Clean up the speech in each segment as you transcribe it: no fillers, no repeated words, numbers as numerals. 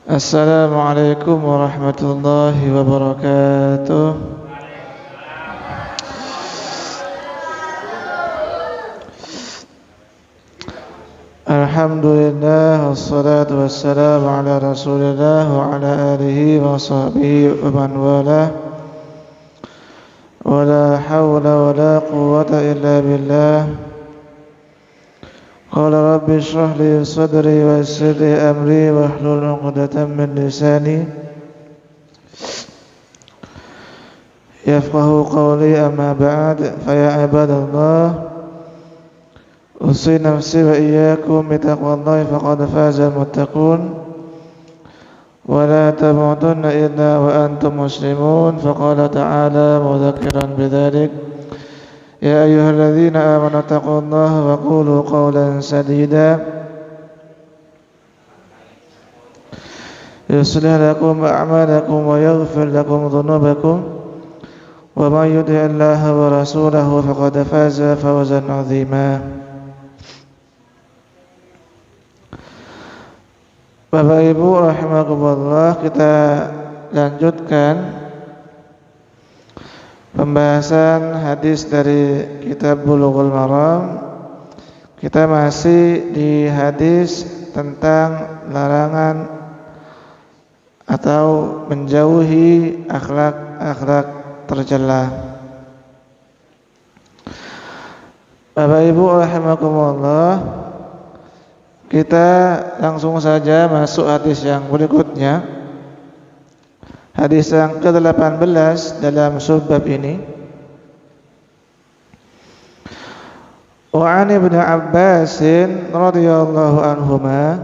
Assalamualaikum warahmatullahi wabarakatuh. Alhamdulillah wassalatu wassalamu ala Rasulillah wa ala alihi wa sahbihi wa man walah. Wa la hawla wa la quwwata illa billah. Qala rabbi shrah li sadri wa yassir li amri wahlul 'uqdatam min lisani yafqahu qawli, amma ba'd. Fa ya ibadallah, usi nafsi wa iyyakum bi taqwallahi faqad faza al-muttaqun. Wa la tamutunna illa wa antum muslimun. Faqala ta'ala mudzakiran bidzalik: ya ayyuhalladzina amanu taqullaha wa qulu qawlan sadida yuslih lakum a'malakum wa yaghfir lakum dhunubakum wa man yuti'illaha wa rasulahu faqad faza fawzan 'azima. Bapak Ibu rahimakumullah, kita lanjutkan pembahasan hadis dari kitab Bulughul Maram. Kita masih di hadis tentang larangan atau menjauhi akhlak-akhlak tercela. Bapak Ibu rahimakumullah, kita langsung saja masuk hadis yang berikutnya. Hadis yang ke-18 dalam subbab ini. Wa 'an Ibnu Abbas radhiyallahu anhuma,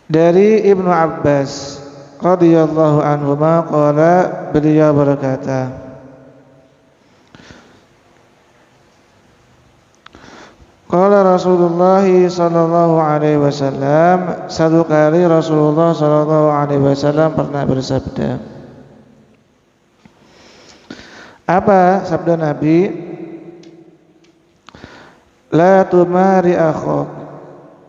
dari Ibnu Abbas radhiyallahu anhuma qala, beliau berkata, qala Rasulullah sallallahu alaihi wasallam, satu kali Rasulullah sallallahu alaihi wasallam pernah bersabda. Apa sabda Nabi? La tumari akhak,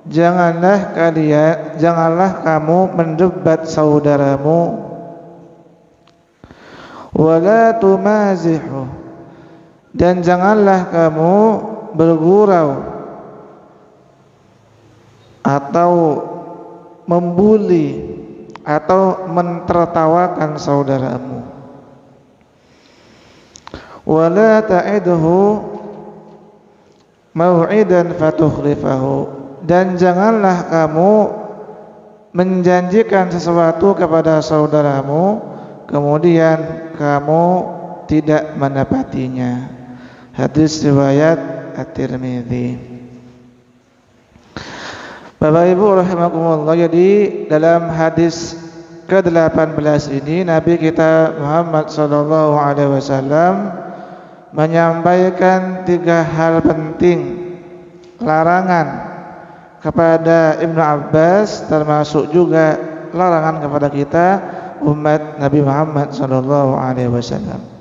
janganlah kamu mendebat saudaramu. Wala tumazihu, dan janganlah kamu bergurau atau membuli atau mentertawakan saudaramu. Wala ta'idhu mau'idan fatukhlifahu, dan janganlah kamu menjanjikan sesuatu kepada saudaramu kemudian kamu tidak menepatinya. Hadis riwayat At-Tirmidzi. Bapak Ibu rahimakumullah, jadi dalam hadis ke-18 ini Nabi kita Muhammad sallallahu alaihi wasallam menyampaikan 3 hal penting larangan kepada Ibnu Abbas, termasuk juga larangan kepada kita umat Nabi Muhammad sallallahu alaihi wasallam.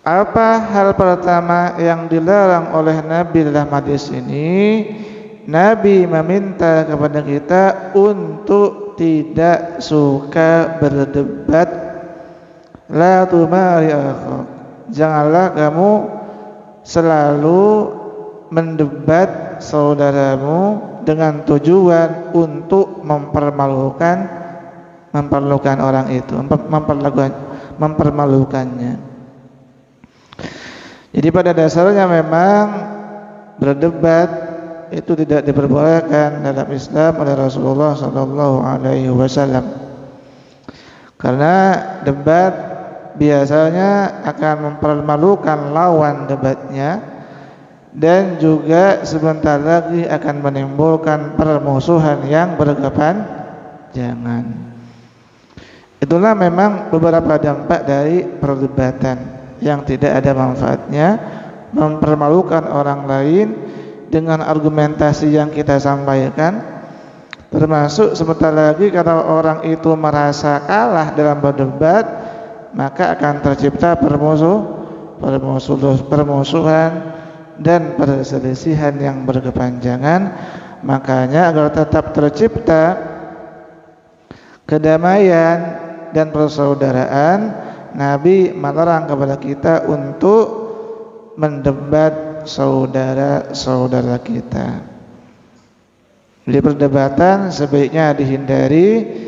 Apa hal pertama yang dilarang oleh Nabi dalam hadis ini? Nabi meminta kepada kita untuk tidak suka berdebat. La tumari akhak, janganlah kamu selalu mendebat saudaramu dengan tujuan untuk mempermalukan orang itu, mempermalukannya. Jadi pada dasarnya memang berdebat itu tidak diperbolehkan dalam Islam oleh Rasulullah sallallahu alaihi wasallam. Karena debat biasanya akan mempermalukan lawan debatnya dan juga sebentar lagi akan menimbulkan permusuhan yang berkepanjangan. Itulah memang beberapa dampak dari perdebatan yang tidak ada manfaatnya, mempermalukan orang lain dengan argumentasi yang kita sampaikan, termasuk sebentar lagi kalau orang itu merasa kalah dalam berdebat, maka akan tercipta permusuhan dan perselisihan yang berkepanjangan. Makanya agar tetap tercipta kedamaian dan persaudaraan, Nabi melarang kepada kita untuk mendebat saudara-saudara kita. Di perdebatan sebaiknya dihindari.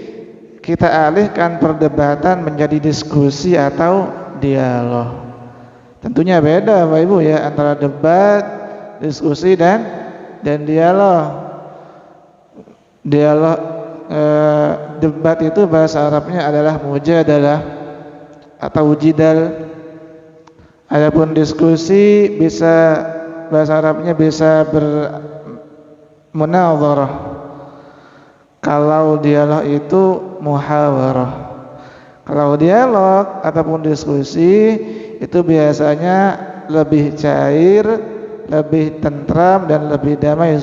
Kita alihkan perdebatan menjadi diskusi atau dialog. Tentunya beda Bapak Ibu ya antara debat, diskusi dan dialog. Debat itu bahasa Arabnya adalah mujadalah atau jidal. Adapun diskusi bisa bahasa Arabnya bisa bermunadharah. Kalau dialog itu muhawarah. Kalau dialog ataupun diskusi itu biasanya lebih cair, lebih tentram dan lebih damai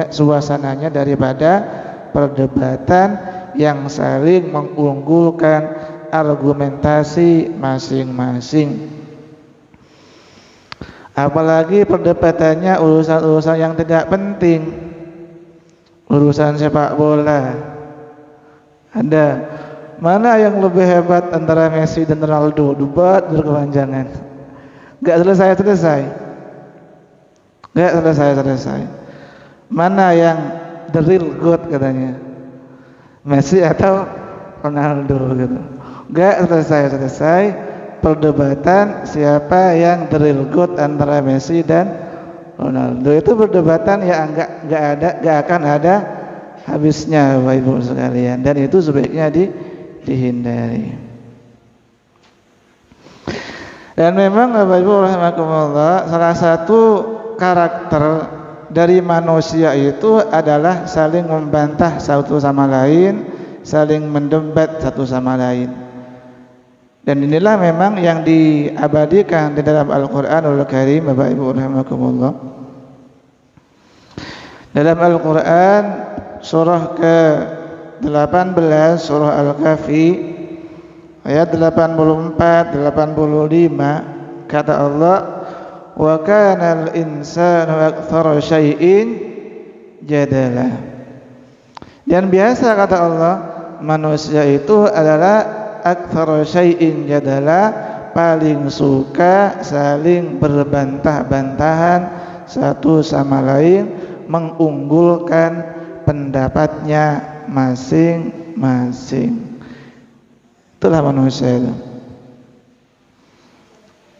suasananya daripada perdebatan yang saling mengunggulkan argumentasi masing-masing. Apalagi perdebatannya urusan-urusan yang tidak penting. Urusan sepak bola. Ada mana yang lebih hebat antara Messi dan Ronaldo? Debat berkepanjangan. Gak selesai. Mana yang the real God katanya? Messi atau Ronaldo gitu. Gak selesai perdebatan siapa yang the real God antara Messi dan Ronaldo. Itu perdebatan yang gak akan ada habisnya Bapak Ibu sekalian, dan itu sebaiknya dihindari. Dan memang Bapak Ibu rahimakumullah, salah satu karakter dari manusia itu adalah saling membantah satu sama lain, saling mendebat satu sama lain. Dan inilah memang yang diabadikan di dalam Al-Qur'anul Karim Bapak Ibu rahimakumullah. Dalam Al-Qur'an surah ke-18 surah Al-Kahfi ayat 84 85 kata Allah, wa kana al-insanu aktsara syai'in jadala. Dan biasa kata Allah, manusia itu adalah aktsara syai'in jadala, paling suka saling berbantah-bantahan satu sama lain, mengunggulkan pendapatnya masing-masing. Itulah manusia itu.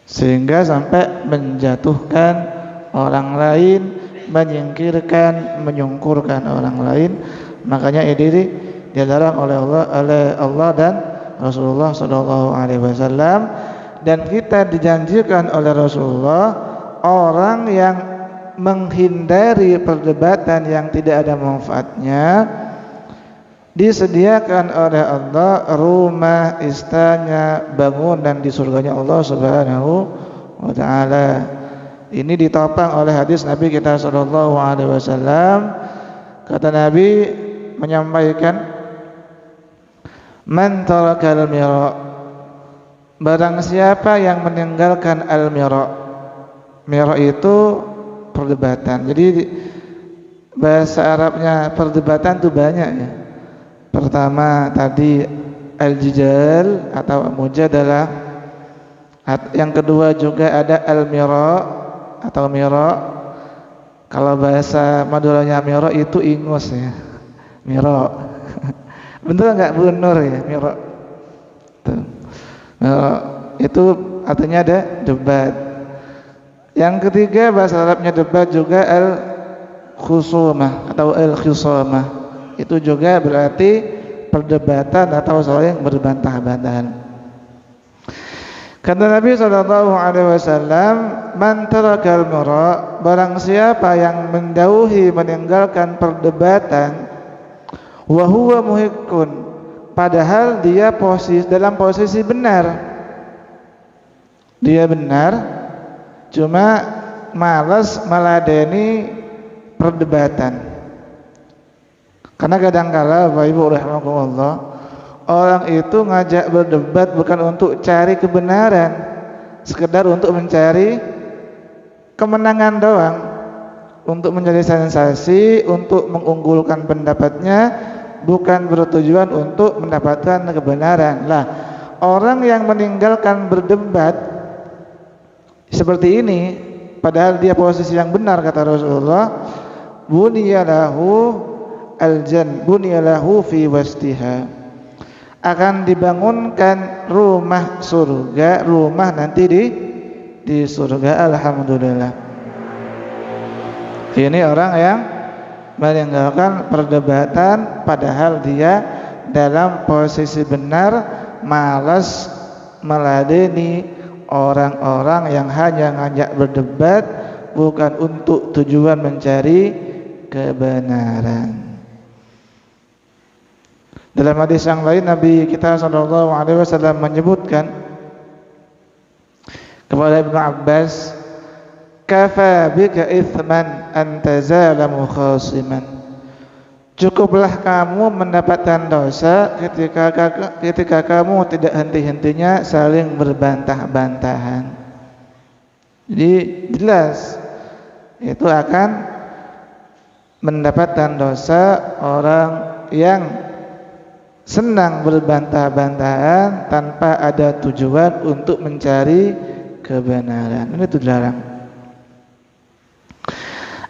Sehingga sampai menjatuhkan orang lain, menyingkirkan, menyungkurkan orang lain. Makanya ini dilarang oleh Allah dan Rasulullah sallallahu alaihi wasallam, dan kita dijanjikan oleh Rasulullah orang yang menghindari perdebatan yang tidak ada manfaatnya disediakan oleh Allah rumah, istana, bangunan di surganya Allah Subhanahu wa taala. Ini ditopang oleh hadis Nabi kita sallallahu alaihi wasallam. Kata Nabi menyampaikan, man tarakal mira, barang siapa yang meninggalkan al-mira. Mira itu perdebatan. Jadi bahasa Arabnya perdebatan itu banyak ya. Pertama tadi al-jidal atau mujadalah. Yang kedua juga ada al-mira atau mira. Kalau bahasa Maduranya mira itu ingus ya. Mira. Bener enggak Bu Nur ya, mira? Tuh. Mira itu artinya ada debat. Yang ketiga bahasa Arabnya debat juga al-khusumah atau al-khisamah. Itu juga berarti perdebatan atau saling berbantah-bantahan. Kata Nabi sallallahu alaihi wasallam, man tarakal mira, barang siapa yang menjauhi, meninggalkan perdebatan, wa huwa muhiqqun, padahal dia dalam posisi benar. Dia benar, cuma malas meladeni perdebatan. Karena kadang-kala Bapak Ibu rahimakumullah, orang itu ngajak berdebat bukan untuk cari kebenaran, sekedar untuk mencari kemenangan doang. untuk mencari sensasi, untuk mengunggulkan pendapatnya, bukan bertujuan untuk mendapatkan kebenaran. Lah, orang yang meninggalkan berdebat seperti ini, padahal dia posisi yang benar, kata Rasulullah, bunyalahu bunyalahu fi wastiha, akan dibangunkan rumah surga, rumah nanti di surga. Alhamdulillah. Ini orang yang meninggalkan perdebatan padahal dia dalam posisi benar, malas meladeni orang-orang yang hanya ngajak berdebat bukan untuk tujuan mencari kebenaran. Dalam hadis yang lain Nabi kita SAW menyebutkan kepada Ibnu Abbas, kafa bika ithman an tazala mukhasiman, cukuplah kamu mendapatkan dosa ketika kamu tidak henti-hentinya saling berbantah-bantahan. Jadi jelas itu akan mendapatkan dosa orang yang senang berbantah-bantahan tanpa ada tujuan untuk mencari kebenaran. Ini itu dilarang.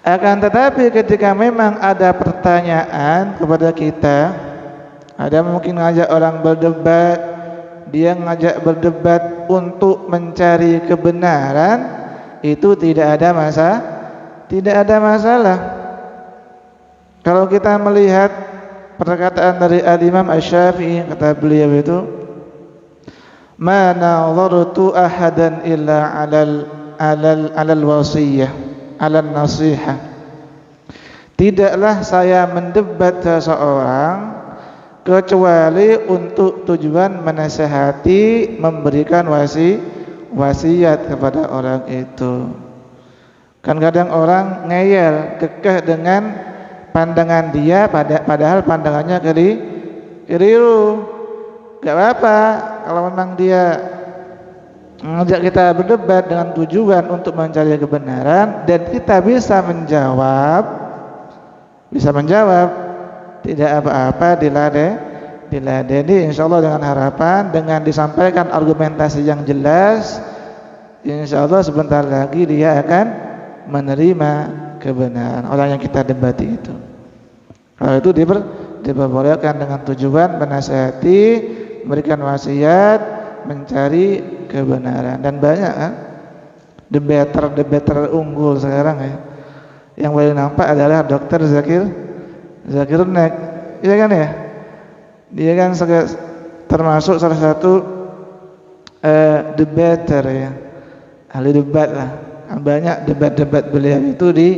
Akan tetapi ketika memang ada pertanyaan kepada kita, ada mungkin ngajak orang berdebat, dia ngajak berdebat untuk mencari kebenaran, itu tidak ada masalah. Kalau kita melihat perkataan dari Al-Imam Asy-Syafi'i, kata beliau itu, ma nadhartu ahadan illa alal wasiyah, alal nasihah, tidaklah saya mendebat seseorang kecuali untuk tujuan menasihati, memberikan wasiat kepada orang itu. Kan kadang orang ngeyel, kekeh dengan pandangan dia, padahal pandangannya keliru. Gak apa-apa kalau memang dia mengajak kita berdebat dengan tujuan untuk mencari kebenaran dan kita bisa menjawab, tidak apa-apa, diladeni insyaallah, dengan harapan dengan disampaikan argumentasi yang jelas, insyaallah sebentar lagi dia akan menerima kebenaran orang yang kita debati itu. Kalau itu diperbolehkan dengan tujuan menasihati, memberikan wasiat, mencari kebenaran. Dan banyak kan debater unggul sekarang ya. Yang paling nampak adalah Dr. Zakir Naik, iya kan ya? Dia kan termasuk salah satu debater ya, ahli debat lah. Banyak debat-debat beliau itu di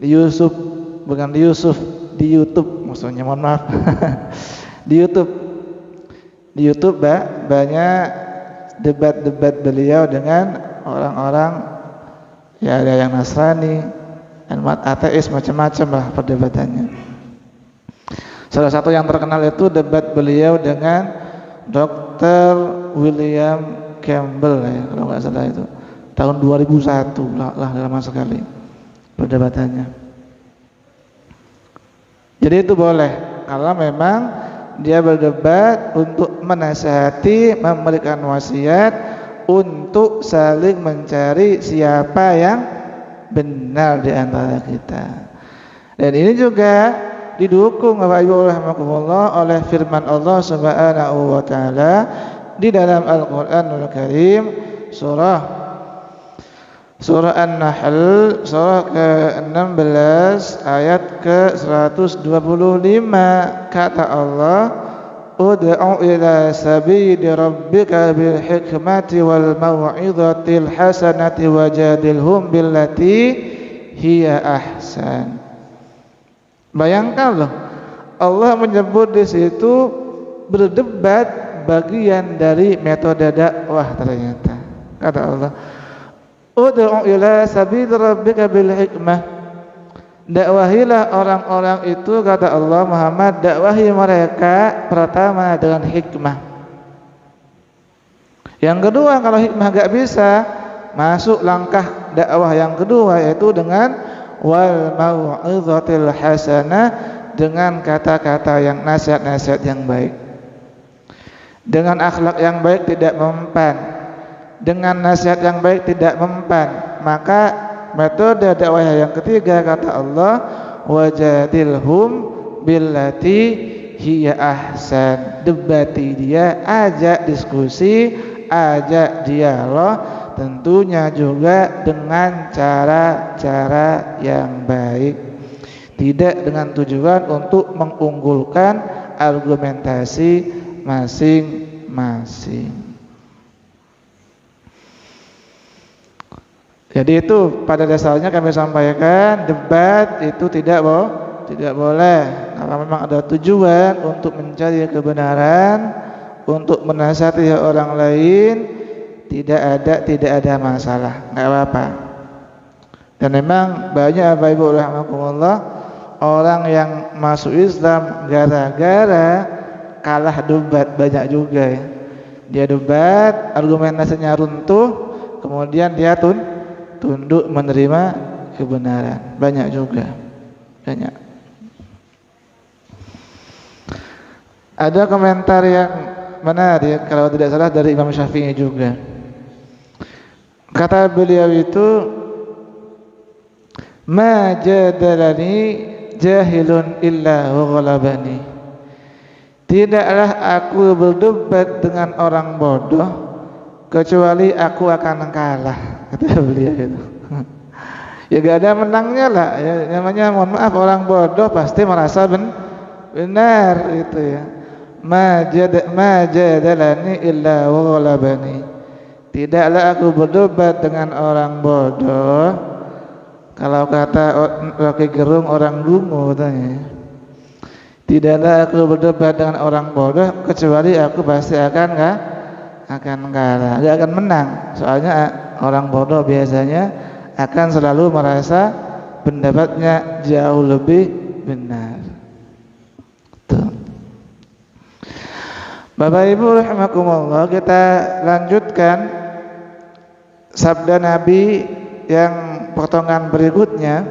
YouTube, bukan di YouTube maksudnya, mohon maaf. di YouTube banyak debat-debat beliau dengan orang-orang ya, ada yang Nasrani, ateis, macam-macam lah perdebatannya. Salah satu yang terkenal itu debat beliau dengan Dr. William Campbell ya, kalau nggak salah itu tahun 2001 lah, lama sekali perdebatannya. Jadi itu boleh kalau memang dia berdebat untuk menasihati, memberikan wasiat, untuk saling mencari siapa yang benar di antara kita. Dan ini juga didukung Bapak Ibu rahimakumullah oleh firman Allah Subhanahu wa taala di dalam Al-Qur'anul Karim, Surah An-Nahl, surah ke-16 ayat ke-125. Kata Allah, ud'u ila sabili rabbika bil hikmati wal mau'izatil hasanati wajadilhum billati hiya ahsan. Bayangkan loh, Allah menyebut di situ berdebat bagian dari metode dakwah ternyata. Kata Allah, ud'u ila sabili rabbika bil hikmah, dakwahilah orang-orang itu, kata Allah Muhammad, dakwahi mereka pertama dengan hikmah. Yang kedua, kalau hikmah gak bisa, masuk langkah dakwah yang kedua, yaitu dengan wal mau'izatil hasanah, dengan kata-kata yang nasihat-nasihat yang baik, dengan akhlak yang baik tidak mempan, dengan nasihat yang baik tidak mempan. Maka metode dakwah yang ketiga kata Allah, wajadilhum billati hiya ahsan, debati dia, ajak diskusi, ajak dialog, tentunya juga dengan cara-cara yang baik, tidak dengan tujuan untuk mengunggulkan argumentasi masing-masing. Jadi itu pada dasarnya kami sampaikan, debat itu tidak boleh. Kalau memang ada tujuan untuk mencari kebenaran, untuk menasihati orang lain, tidak ada masalah, nggak apa-apa. Dan memang banyak Bapak Ibu rahimakumullah orang yang masuk Islam gara-gara kalah debat, banyak juga ya. Dia debat, argumentasinya runtuh, kemudian dia tunduk menerima kebenaran. Banyak juga, banyak. Ada komentar yang menarik kalau tidak salah dari Imam Syafi'i juga. Kata beliau itu, ma jadalani jahilun illa ghalabani. Tidaklah aku berdebat dengan orang bodoh kecuali aku akan kalah, kata beliau itu. Ya gak ada menangnya lah ya, namanya mohon maaf orang bodoh pasti merasa benar gitu ya. Ma jadalani illa ghalabani. Tidaklah aku berdebat dengan orang bodoh. Kalau kata Rocky Gerung orang dungu katanya. Tidaklah aku berdebat dengan orang bodoh kecuali aku pasti akan kalah, gak akan menang. Soalnya orang bodoh biasanya akan selalu merasa pendapatnya jauh lebih benar. Tuh. Bapak Ibu rahimakumullah, kita lanjutkan sabda Nabi yang potongan berikutnya.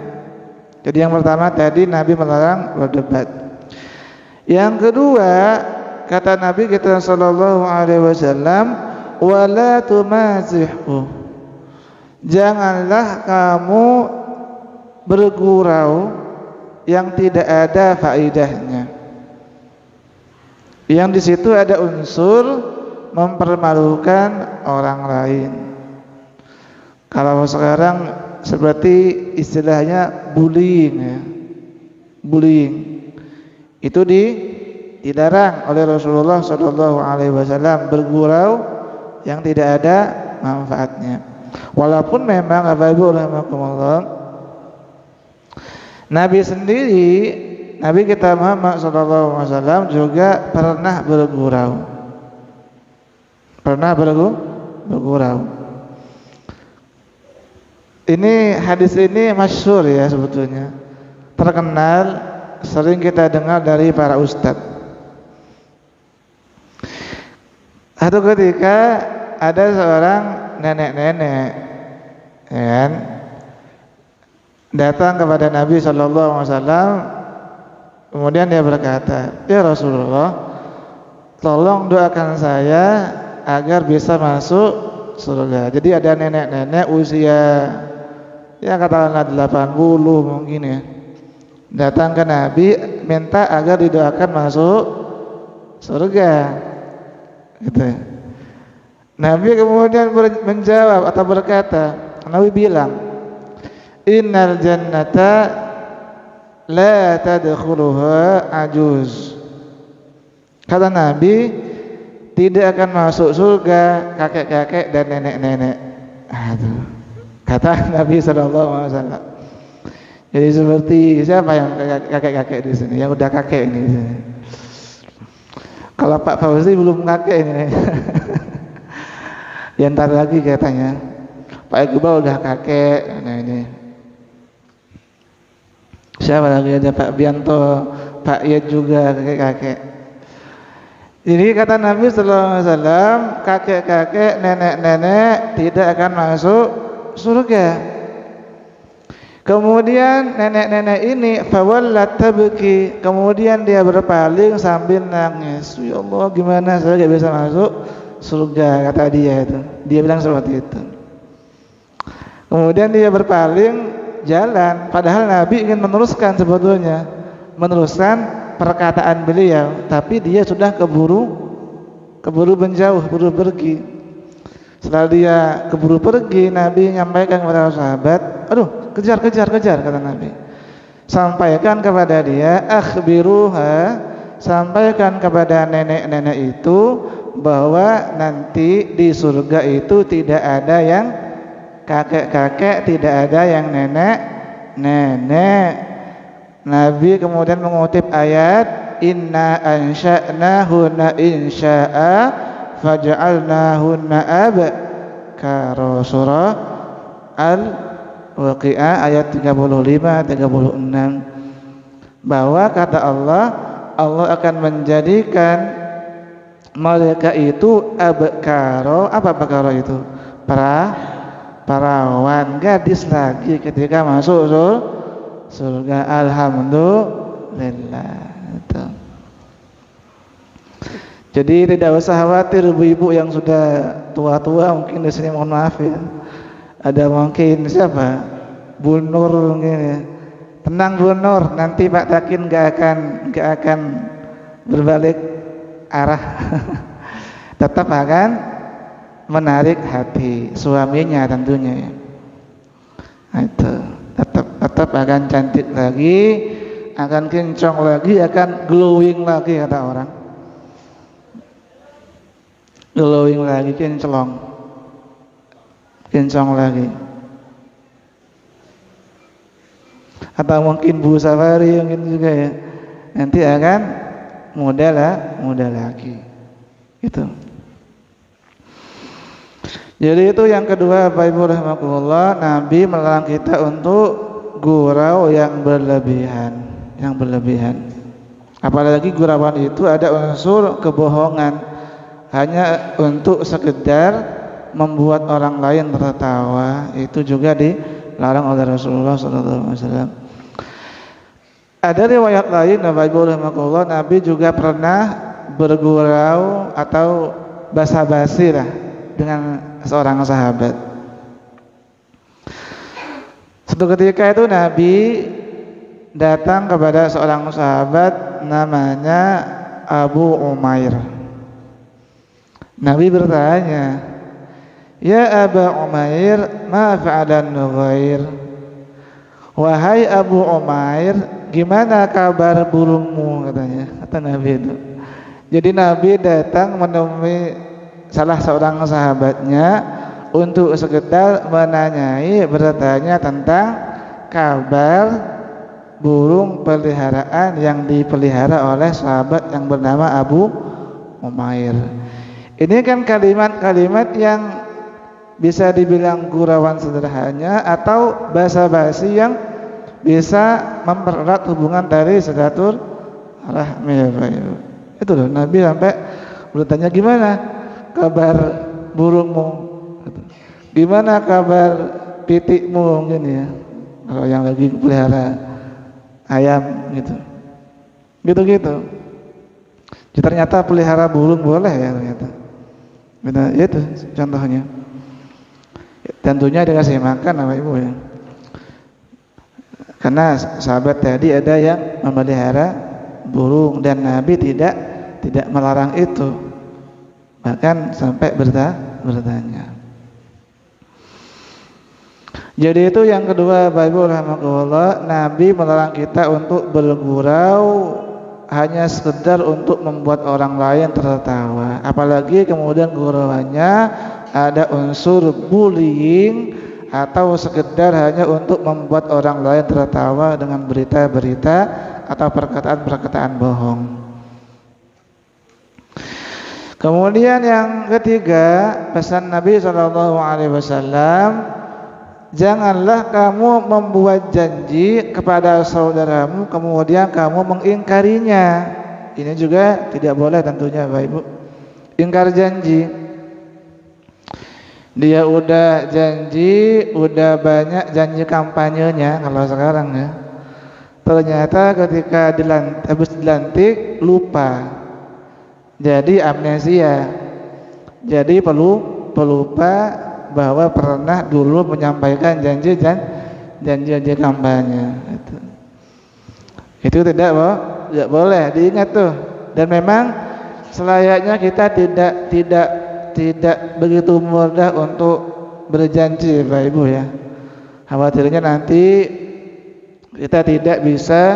Jadi yang pertama tadi Nabi melarang berdebat. Yang kedua kata Nabi kita sallallahu alaihi wasallam, wala tumazihu. Janganlah kamu bergurau yang tidak ada faedahnya. Yang di situ ada unsur mempermalukan orang lain. Kalau sekarang seperti istilahnya bullying ya. Bullying itu dilarang oleh Rasulullah SAW, bergurau yang tidak ada manfaatnya. Walaupun memang Bapak Ibu rahimakumullah, Nabi sendiri, Nabi kita Muhammad SAW juga pernah bergurau. Bergurau. Ini hadis ini masyhur ya sebetulnya, terkenal, sering kita dengar dari para ustadz. Satu ketika ada seorang nenek-nenek ya kan, datang kepada Nabi SAW. Kemudian dia berkata, ya Rasulullah, tolong doakan saya agar bisa masuk surga. Jadi ada nenek-nenek usia ya katakanlah 80 mungkin ya, datang ke Nabi minta agar didoakan masuk surga gitu ya. Nabi kemudian menjawab atau berkata, Nabi bilang, innal jannata la tadkhuluha ajuz. Kata Nabi, tidak akan masuk surga kakek-kakek dan nenek-nenek. Aduh. Kata Nabi SAW. Jadi seperti siapa yang kakek-kakek di sini? Yang udah kakek ini. Kalau Pak Fauzi belum kakek ini. Ya ntar lagi katanya. Pak Iqbal udah kakek. Nah ini. Siapa lagi, ada Pak Bianto, Pak Yed juga kakek-kakek. Jadi kata Nabi SAW, kakek-kakek, nenek-nenek tidak akan masuk surga. Kemudian nenek-nenek ini fawallat tabki, kemudian dia berpaling sambil nangis. Ya Allah, gimana saya gak bisa masuk surga, kata dia itu. Dia bilang seperti itu. Kemudian dia berpaling jalan, padahal Nabi ingin meneruskan sebetulnya, meneruskan perkataan beliau, tapi dia sudah keburu menjauh, keburu pergi. Setelah dia keburu pergi, Nabi menyampaikan kepada sahabat, aduh, kejar kata Nabi. Sampaikan kepada dia, akhbiruha, sampaikan kepada nenek-nenek itu bahwa nanti di surga itu tidak ada yang kakek-kakek, tidak ada yang nenek. Nabi kemudian mengutip ayat, inna ansha'nahunna insya'a faj'alnahunna abkara, surah Al-Waqi'ah ayat 35-36, bahwa kata Allah akan menjadikan mereka itu abkara. Apa abkara itu? Perawan, gadis lagi ketika masuk surga. Alhamdulillah. Jadi tidak usah khawatir ibu-ibu yang sudah tua-tua, mungkin di sini mohon maaf ya. Ada mungkin siapa? Bu Nur mungkin ya. Tenang Bu Nur, nanti Pak Takin gak akan berbalik arah. Tetap akan menarik hati suaminya tentunya ya. Nah, itu tetap akan cantik lagi, akan kinclong lagi, akan glowing lagi kata orang. Glowing lagi, kinclong lagi. Atau mungkin Bu Safari mungkin juga ya, nanti akan muda lagi gitu. Jadi itu yang kedua, Bapak Ibu rahimakumullah, Nabi melarang kita untuk gurau yang berlebihan. Apalagi gurauan itu ada unsur kebohongan, hanya untuk sekedar membuat orang lain tertawa, itu juga dilarang oleh Rasulullah SAW. Ada riwayat lain, Bapak Ibu rahimakumullah, Nabi juga pernah bergurau atau basa-basi lah dengan seorang sahabat. Suatu ketika itu Nabi datang kepada seorang sahabat namanya Abu Umair. Nabi bertanya, "Ya Abu Umair, ma fa'alan Nughair?" Wahai Abu Umair, gimana kabar burungmu, katanya, kata Nabi itu. Jadi Nabi datang menemui salah seorang sahabatnya untuk sekedar menanyai, bertanya tentang kabar burung peliharaan yang dipelihara oleh sahabat yang bernama Abu Umair. Ini kan kalimat-kalimat yang bisa dibilang gurauan sederhana atau basa-basi yang bisa mempererat hubungan dari silaturahmi. Itu loh, Nabi sampai bertanya, gimana kabar burungmu, gimana kabar pitikmu, mungkin ya, kalau yang lagi pelihara ayam gitu. Jadi ternyata pelihara burung boleh ya ternyata. Benar, itu contohnya. Tentunya dikasih makan sama ibu ya. Karena sahabat tadi ada yang memelihara burung dan Nabi tidak melarang itu. Bahkan sampai bertanya. Jadi itu yang kedua, Bapak Ibu rahimakumullah, Nabi melarang kita untuk bergurau hanya sekedar untuk membuat orang lain tertawa. Apalagi kemudian gurauannya ada unsur bullying atau sekedar hanya untuk membuat orang lain tertawa dengan berita-berita atau perkataan-perkataan bohong. Kemudian yang ketiga, pesan Nabi SAW, janganlah kamu membuat janji kepada saudaramu kemudian kamu mengingkarinya. Ini juga tidak boleh tentunya Bapak Ibu. Ingkar janji. Dia udah janji, udah banyak janji kampanyenya kalau sekarang ya. Ternyata ketika habis dilantik lupa. Jadi amnesia. Jadi pelupa bahwa pernah dulu menyampaikan janji kampanye. Itu tidak boleh diingat tuh. Dan memang selayaknya kita tidak begitu mudah untuk berjanji, Bapak Ibu ya. Khawatirnya nanti kita tidak bisa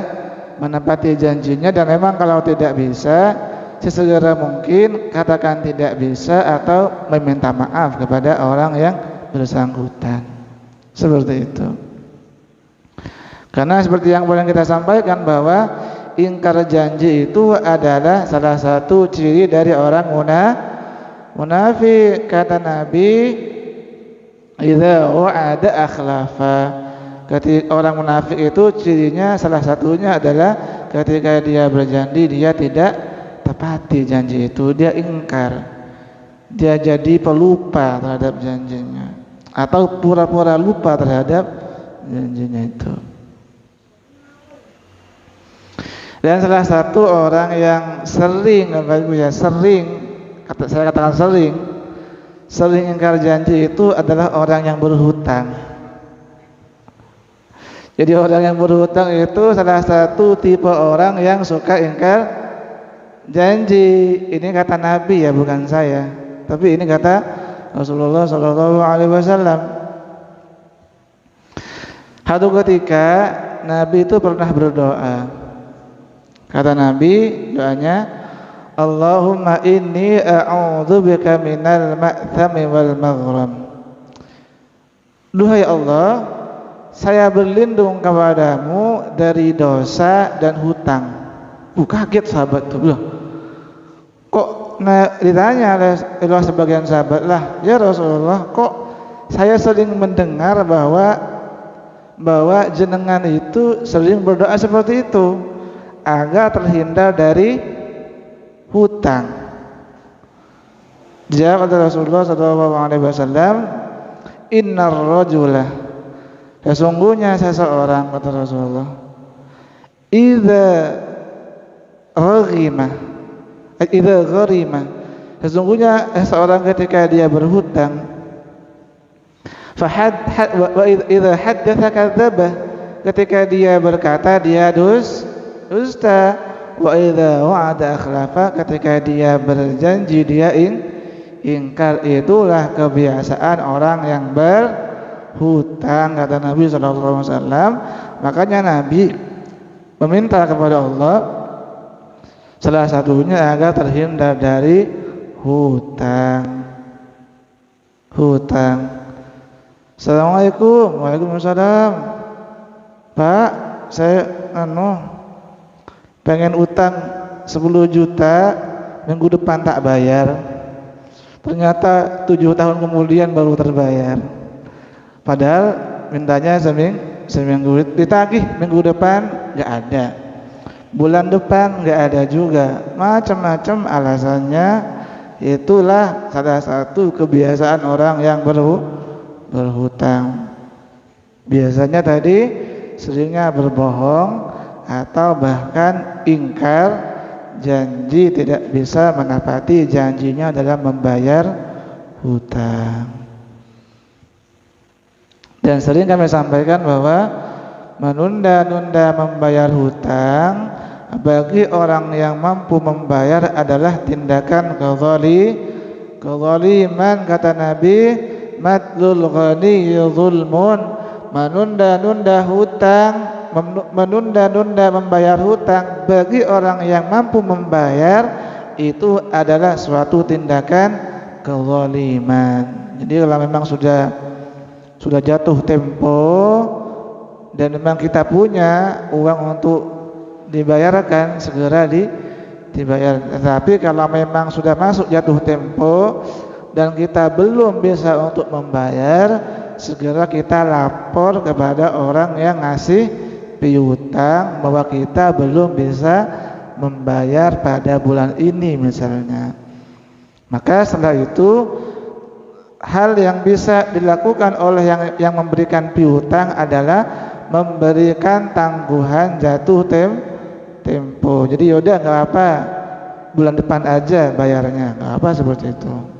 menepati janjinya, dan memang kalau tidak bisa, sesegera mungkin katakan tidak bisa atau meminta maaf kepada orang yang bersangkutan. Seperti itu. Karena seperti yang boleh kita sampaikan bahwa ingkar janji itu adalah salah satu ciri dari orang munafik. Kata Nabi, idza wa'ada akhlafa. Ketika orang munafik itu cirinya salah satunya adalah ketika dia berjanji dia tidak tepati janji itu, dia ingkar. Dia jadi pelupa terhadap janjinya atau pura-pura lupa terhadap janjinya itu. Dan salah satu orang yang sering, saya katakan sering ingkar janji itu adalah orang yang berhutang. Jadi orang yang berhutang itu salah satu tipe orang yang suka ingkar janji. Ini kata Nabi ya, bukan saya. Tapi ini kata Rasulullah SAW. Satu ketika Nabi itu pernah berdoa. Kata Nabi, doanya, Allahumma inni a'udzubika minal ma'thami wal maghram. Duhai Allah, saya berlindung kepadamu dari dosa dan hutang. Kaget sahabat itu. Loh, kok ditanya oleh sebagian sahabat, lah ya Rasulullah, kok saya sering mendengar bahwa jenengan itu sering berdoa seperti itu agar terhindar dari hutang. Jawab Rasulullah SAW, innar rajula, sesungguhnya seseorang, kata Rasulullah, idza gharima, sesungguhnya seseorang ketika dia berhutang, wa idza haddatsa kadzdzaba, ketika dia berkata dia dusta, wa idza wa'ada akhlafa, ketika dia berjanji dia ingkar. Itulah kebiasaan orang yang berhutang, kata Nabi SAW. Makanya Nabi meminta kepada Allah salah satunya agar terhindar dari hutang. Assalamualaikum. Waalaikumsalam. Pak, saya pengen utang 10 juta, minggu depan tak bayar. Ternyata 7 tahun kemudian baru terbayar. Padahal mintanya seminggu, ditagih minggu depan nggak ada, bulan depan nggak ada juga, macam-macam alasannya. Itulah salah satu kebiasaan orang yang berhutang. Biasanya tadi seringnya berbohong atau bahkan ingkar janji, tidak bisa menepati janjinya dalam membayar hutang. Dan sering kami sampaikan bahwa menunda-nunda membayar hutang bagi orang yang mampu membayar adalah tindakan kezaliman. Kata Nabi, matlul ghani zulmun. Menunda-nunda membayar hutang bagi orang yang mampu membayar itu adalah suatu tindakan kezaliman. Jadi kalau memang sudah jatuh tempo dan memang kita punya uang untuk dibayarkan, segera dibayar. Tetapi kalau memang sudah masuk jatuh tempo dan kita belum bisa untuk membayar, segera kita lapor kepada orang yang ngasih piutang bahwa kita belum bisa membayar pada bulan ini misalnya. Maka setelah itu hal yang bisa dilakukan oleh yang memberikan piutang adalah memberikan tangguhan jatuh tempo. Jadi yaudah nggak apa, bulan depan aja bayarnya, nggak apa seperti itu.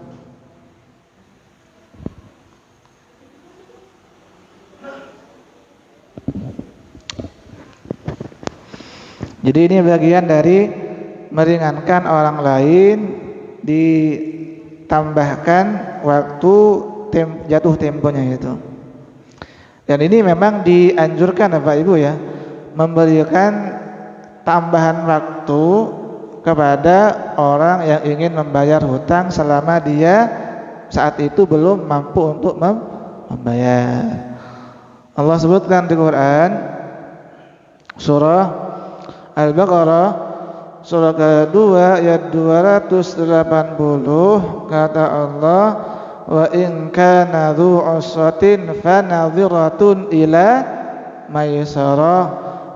Jadi ini bagian dari meringankan orang lain, ditambahkan waktu jatuh temponya itu. Dan ini memang dianjurkan Bapak Ibu ya, memberikan tambahan waktu kepada orang yang ingin membayar hutang selama dia saat itu belum mampu untuk membayar. Allah sebutkan di Quran surah Al-Baqarah surah kedua ayat 280, kata Allah, wa in kana dzu usratin fanadhiratun ila maisarah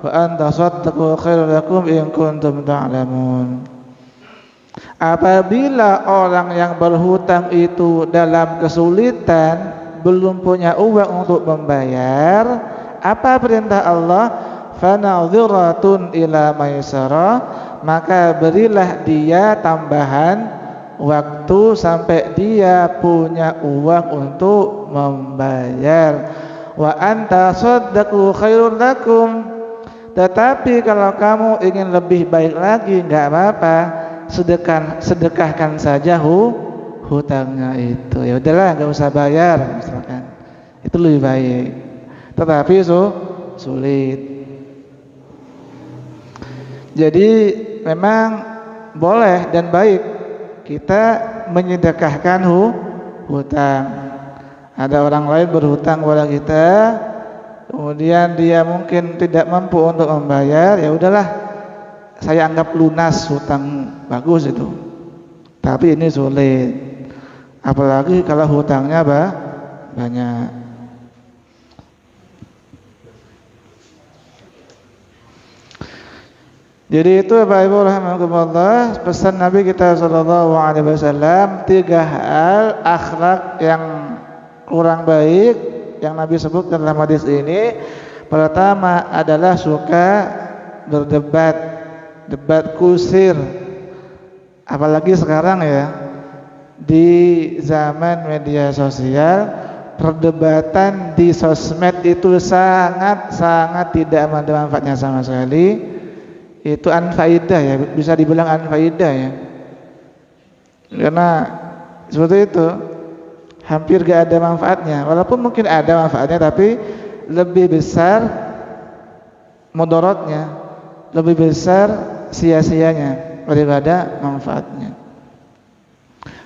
wa an tasaddaqu khairul lakum in kuntum ta'lamun. Apabila orang yang berhutang itu dalam kesulitan, belum punya uang untuk membayar, apa perintah Allah? Fanadhiratun ila maisarah, maka berilah dia tambahan waktu sampai dia punya uang untuk membayar. Wa anta saddaqu khairul lakum, tetapi kalau kamu ingin lebih baik lagi, enggak apa-apa, sedekahkan saja hutangnya itu. Ya udahlah, enggak usah bayar misalkan. Itu lebih baik. Tetapi sulit. Jadi memang boleh dan baik kita menyedekahkan hutang. Ada orang lain berhutang kepada kita, kemudian dia mungkin tidak mampu untuk membayar, ya udahlah, saya anggap lunas hutang, bagus itu. Tapi ini sulit, apalagi kalau hutangnya banyak. Jadi itu Bapak Ibu rahimakumullah, pesan Nabi kita sallallahu alaihi wasallam, 3 hal akhlak yang kurang baik yang Nabi sebutkan dalam hadis ini. Pertama adalah suka berdebat, debat kusir. Apalagi sekarang ya, di zaman media sosial, perdebatan di sosmed itu sangat tidak ada manfaatnya sama sekali. Itu anfaidah ya, bisa dibilang anfaidah ya, karena seperti itu hampir gak ada manfaatnya. Walaupun mungkin ada manfaatnya, tapi lebih besar mudaratnya, lebih besar sia-sianya daripada manfaatnya.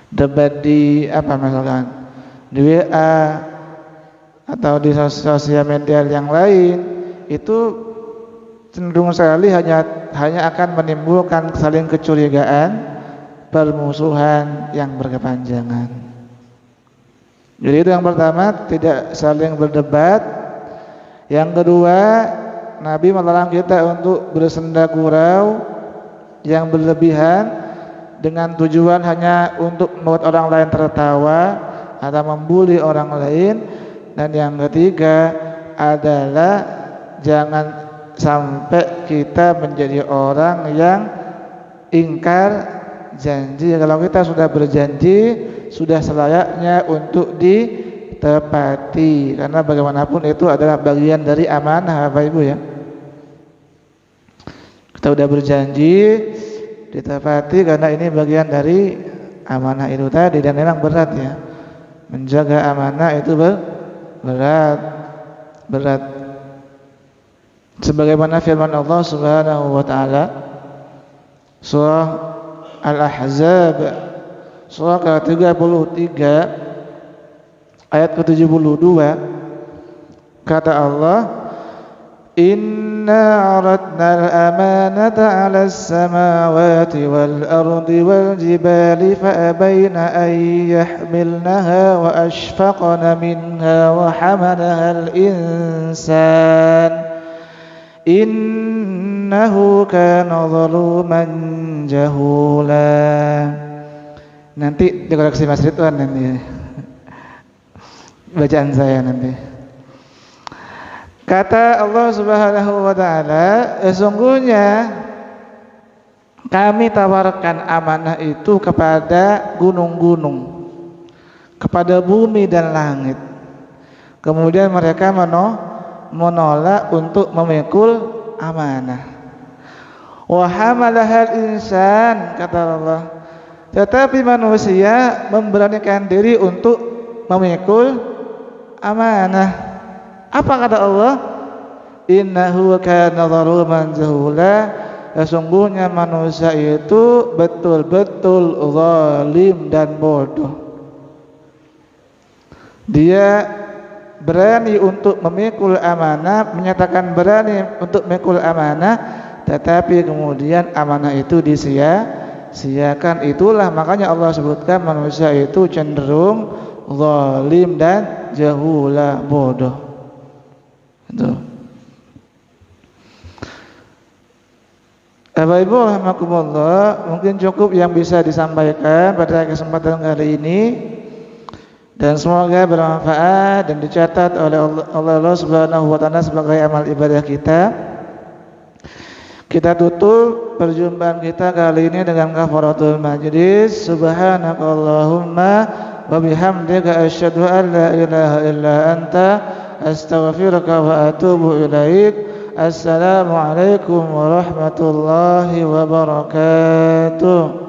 Debat di apa misalkan di WA atau di sosial media yang lain, itu cenderung sekali hanya akan menimbulkan saling kecurigaan, permusuhan yang berkepanjangan. Jadi itu yang pertama, tidak saling berdebat. Yang kedua, Nabi melarang kita untuk bersenda gurau yang berlebihan dengan tujuan hanya untuk membuat orang lain tertawa atau membuli orang lain. Dan yang ketiga adalah jangan sampai kita menjadi orang yang ingkar janji. Kalau kita sudah berjanji, sudah selayaknya untuk ditepati, karena bagaimanapun itu adalah bagian dari amanah Bapak Ibu ya. Kita sudah berjanji, ditepati, karena ini bagian dari amanah itu tadi. Dan memang berat ya, menjaga amanah itu berat. Sebagaimana firman Allah Subhanahu wa taala surah Al-Ahzab surah ke-33 ayat ke-72, kata Allah, inna aradna al-amanata 'ala as-samawati wal-ardi wal-jibali fa-abayna an yahmilnaha wa ashfaqna minha wa hamalaha al-insan innahu kana zaluman jahula. Nanti dikoreksi Mas Ridwan nanti. bacaan saya nanti. Kata Allah Subhanahu wa taala, sesungguhnya kami tawarkan amanah itu kepada gunung-gunung, kepada bumi dan langit. Kemudian mereka menolak untuk memikul amanah. Wa hamalahal insan, kata Allah. Tetapi manusia memberanikan diri untuk memikul amanah. Apa kata Allah? Innahu kana zaluman jahula. Sesungguhnya manusia itu betul-betul zalim dan bodoh. Dia berani untuk memikul amanah, menyatakan berani untuk memikul amanah, tetapi kemudian amanah itu disia-siakan. Itulah makanya Allah sebutkan manusia itu cenderung zalim dan jahula, bodoh. Itu. Bapak Ibu rahimakumullah, mungkin cukup yang bisa disampaikan pada kesempatan kali ini, dan semoga bermanfaat dan dicatat oleh Allah Subhanahu wa taala sebagai amal ibadah kita. Kita tutup perjumpaan kita kali ini dengan kafaratul majlis. Subhanakallahumma wa bihamdika asyhadu an la ilaha illa anta astaghfiruka wa atubu ilaik. Assalamualaikum warahmatullahi wabarakatuh.